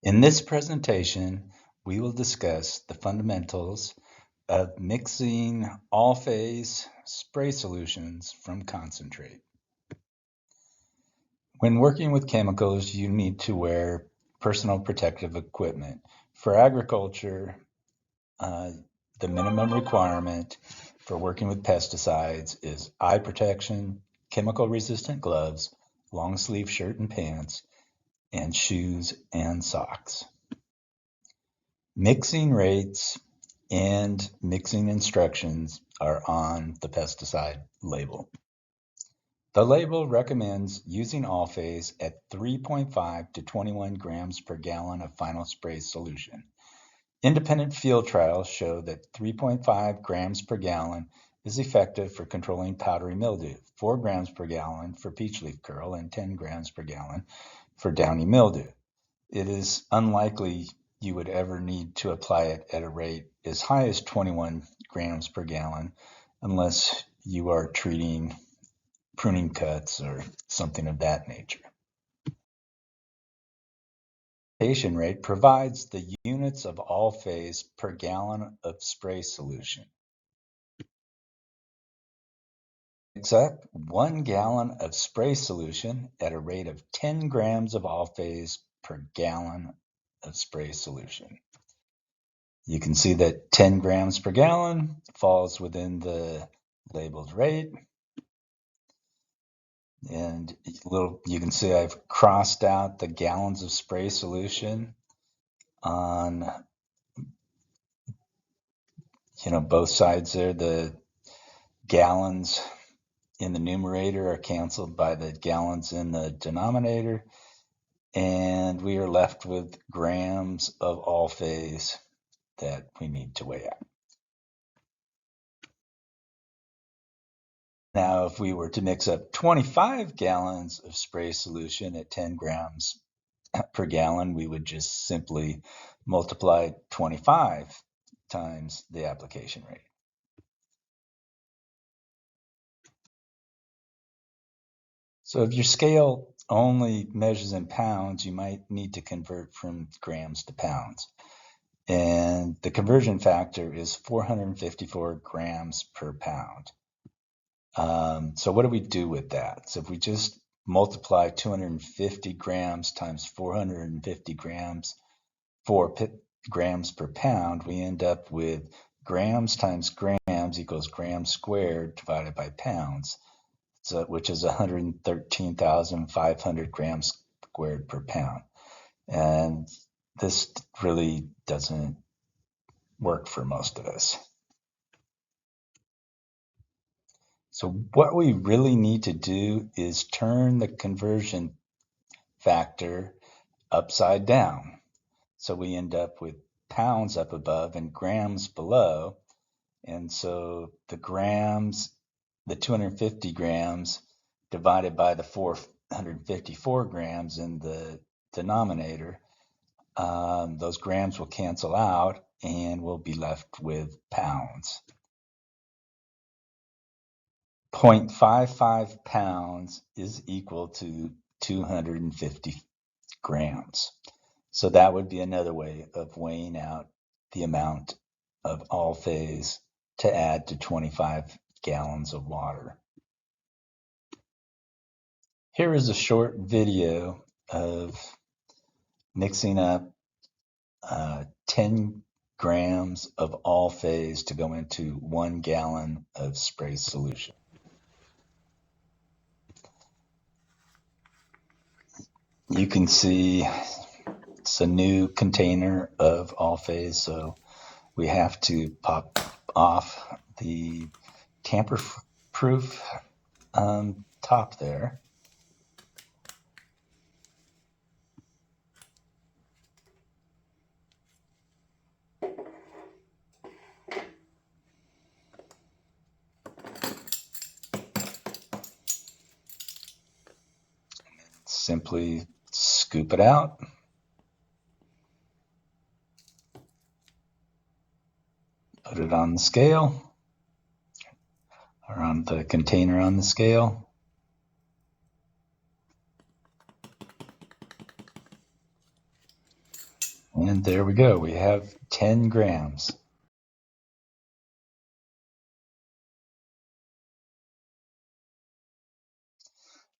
In this presentation, we will discuss the fundamentals of mixing all-phase spray solutions from concentrate. When working with chemicals, you need to wear personal protective equipment. For agriculture, the minimum requirement for working with pesticides is eye protection, chemical-resistant gloves, long-sleeve shirt and pants, and shoes and socks. Mixing rates and mixing instructions are on the pesticide label. The label recommends using all-phase at 3.5 to 21 grams per gallon of final spray solution. Independent field trials show that 3.5 grams per gallon is effective for controlling powdery mildew, 4 grams per gallon for peach leaf curl, and 10 grams per gallon for downy mildew. It is unlikely you would ever need to apply it at a rate as high as 21 grams per gallon unless you are treating pruning cuts or something of that nature. Application rate provides the units of all-phase per gallon of spray solution. Mix up 1 gallon of spray solution at a rate of 10 grams of all-phase per gallon of spray solution. You can see that 10 grams per gallon falls within the labeled rate. And you can see I've crossed out the gallons of spray solution on both sides there. The gallons in the numerator are canceled by the gallons in the denominator, and we are left with grams of all phase that we need to weigh out. Now, if we were to mix up 25 gallons of spray solution at 10 grams per gallon, we would just simply multiply 25 times the application rate. So if your scale only measures in pounds, you might need to convert from grams to pounds. And the conversion factor is 454 grams per pound. So what do we do with that? So if we just multiply 250 grams times 450 grams, 4 grams per pound, we end up with grams times grams equals grams squared divided by pounds, which is 113,500 grams squared per pound. And this really doesn't work for most of us. So what we really need to do is turn the conversion factor upside down. So we end up with pounds up above and grams below. And so the grams, the 250 grams divided by the 454 grams in the denominator, those grams will cancel out and we'll be left with pounds. 0.55 pounds is equal to 250 grams. So that would be another way of weighing out the amount of all phase to add to 25 gallons of water. Here is a short video of mixing up 10 grams of all phase to go into 1 gallon of spray solution. You can see it's a new container of all phase, so we have to pop off the tamper-proof top there. Simply scoop it out. Put it on the scale or on the container on the scale. And there we go. We have 10 grams.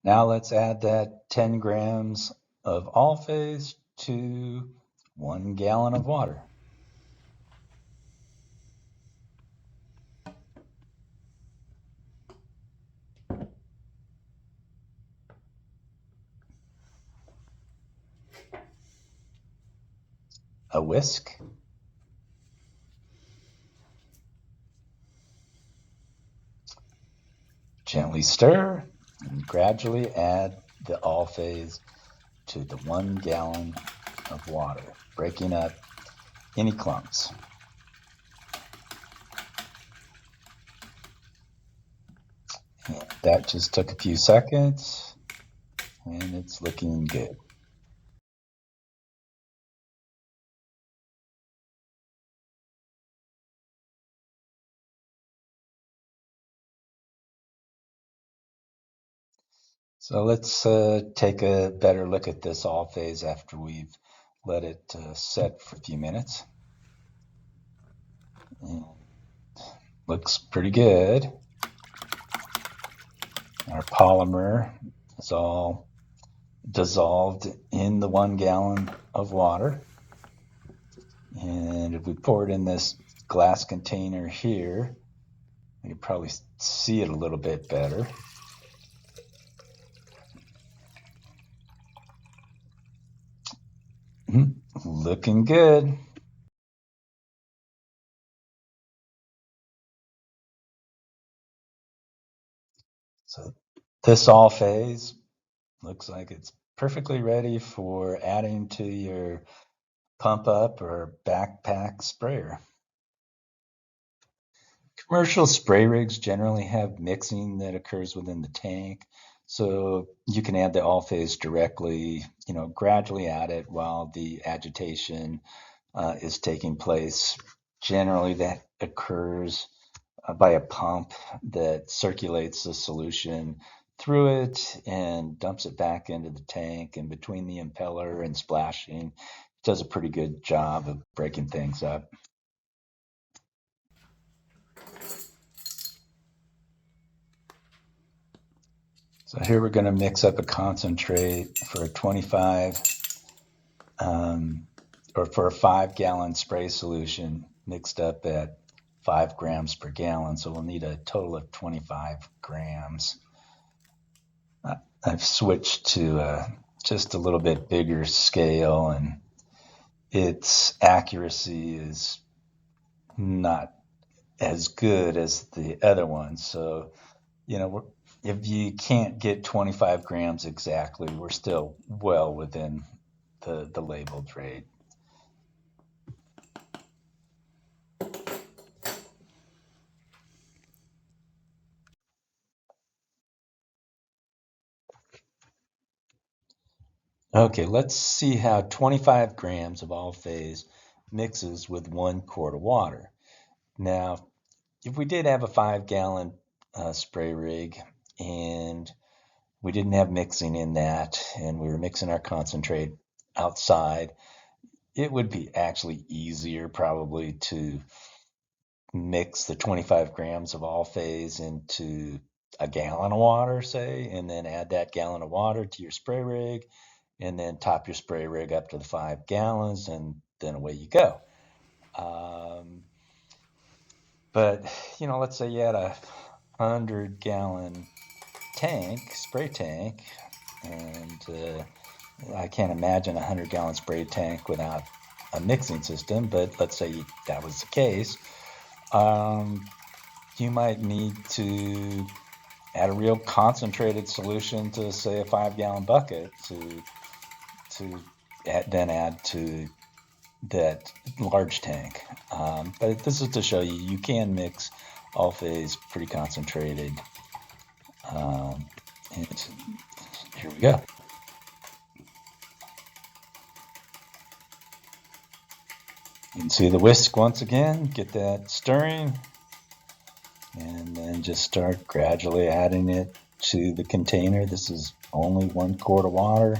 Now let's add that 10 grams of all-phase to 1 gallon of water. A whisk. Gently stir and gradually add the all-phase to the 1 gallon of water, breaking up any clumps. And that just took a few seconds, and it's looking good. So let's take a better look at this all phase after we've let it set for a few minutes. And looks pretty good. Our polymer is all dissolved in the 1 gallon of water. And if we pour it in this glass container here, you can probably see it a little bit better. Looking good. So this all phase looks like it's perfectly ready for adding to your pump up or backpack sprayer. Commercial spray rigs generally have mixing that occurs within the tank, so you can add the all phase directly, gradually add it while the agitation is taking place. Generally, that occurs by a pump that circulates the solution through it and dumps it back into the tank. And between the impeller and splashing, it does a pretty good job of breaking things up. So here we're going to mix up a concentrate for a 25 or for a 5 gallon spray solution mixed up at 5 grams per gallon. So we'll need a total of 25 grams. I've switched to just a little bit bigger scale, and its accuracy is not as good as the other one. So, if you can't get 25 grams exactly, we're still well within the labeled rate. Okay, let's see how 25 grams of all phase mixes with 1 quart of water. Now, if we did have a 5 gallon spray rig and we didn't have mixing in that and we were mixing our concentrate outside, it would be actually easier probably to mix the 25 grams of all phase into a gallon of water, say, and then add that gallon of water to your spray rig, and then top your spray rig up to the 5 gallons, and then away you go. But let's say you had a 100-gallon spray tank, and I can't imagine a 100-gallon spray tank without a mixing system, but let's say that was the case. You might need to add a real concentrated solution to, say, a 5-gallon bucket to then add to that large tank. But this is to show you can mix all phase pretty concentrated. And here we go. You can see the whisk once again, get that stirring, and then just start gradually adding it to the container. This is only 1 quart of water.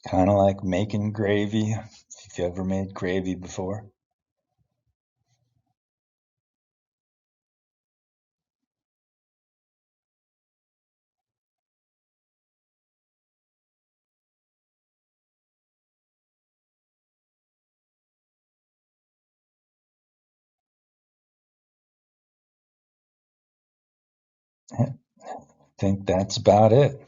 Kind of like making gravy, if you ever made gravy before. I think that's about it.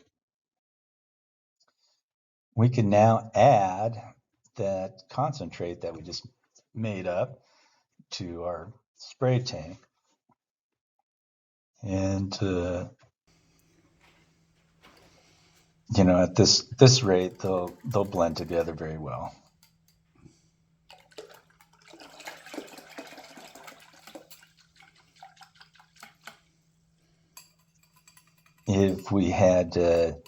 We can now add that concentrate that we just made up to our spray tank. And at this rate, they'll blend together very well. If we had to,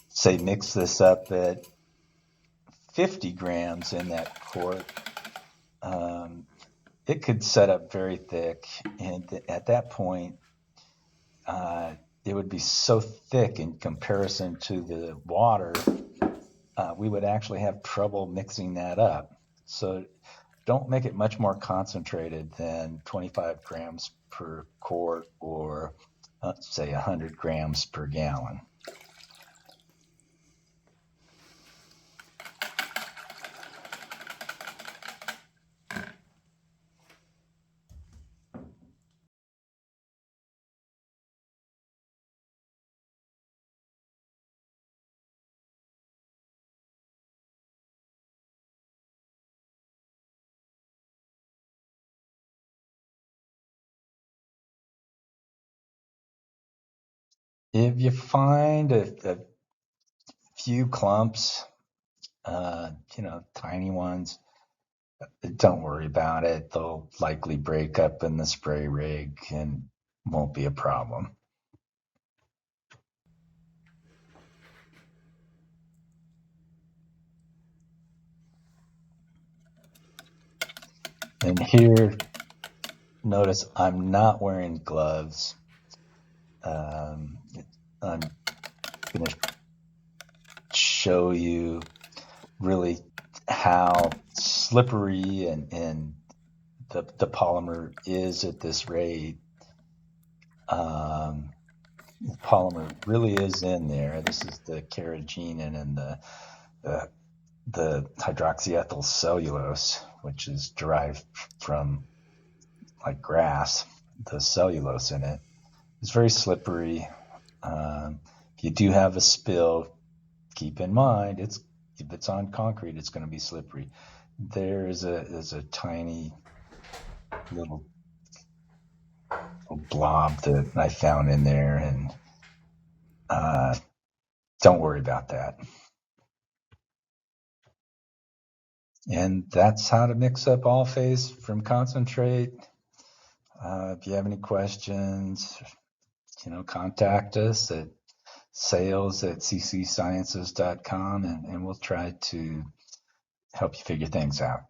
say, mix this up at 50 grams in that quart, it could set up very thick. And at that point, it would be so thick in comparison to the water, we would actually have trouble mixing that up. So don't make it much more concentrated than 25 grams per quart or say 100 grams per gallon. If you find a few clumps, tiny ones, don't worry about it. They'll likely break up in the spray rig and won't be a problem. And here, notice I'm not wearing gloves. I'm going to show you really how slippery and the polymer is at this rate. The polymer really is in there. This is the carrageenan and the hydroxyethyl cellulose, which is derived from like grass. The cellulose in it is very slippery. If you do have a spill, keep in mind if it's on concrete, it's going to be slippery. There's a tiny little blob that I found in there, and don't worry about that. And that's how to mix up all phase from concentrate. If you have any questions, contact us at sales@ccsciences.com, and we'll try to help you figure things out.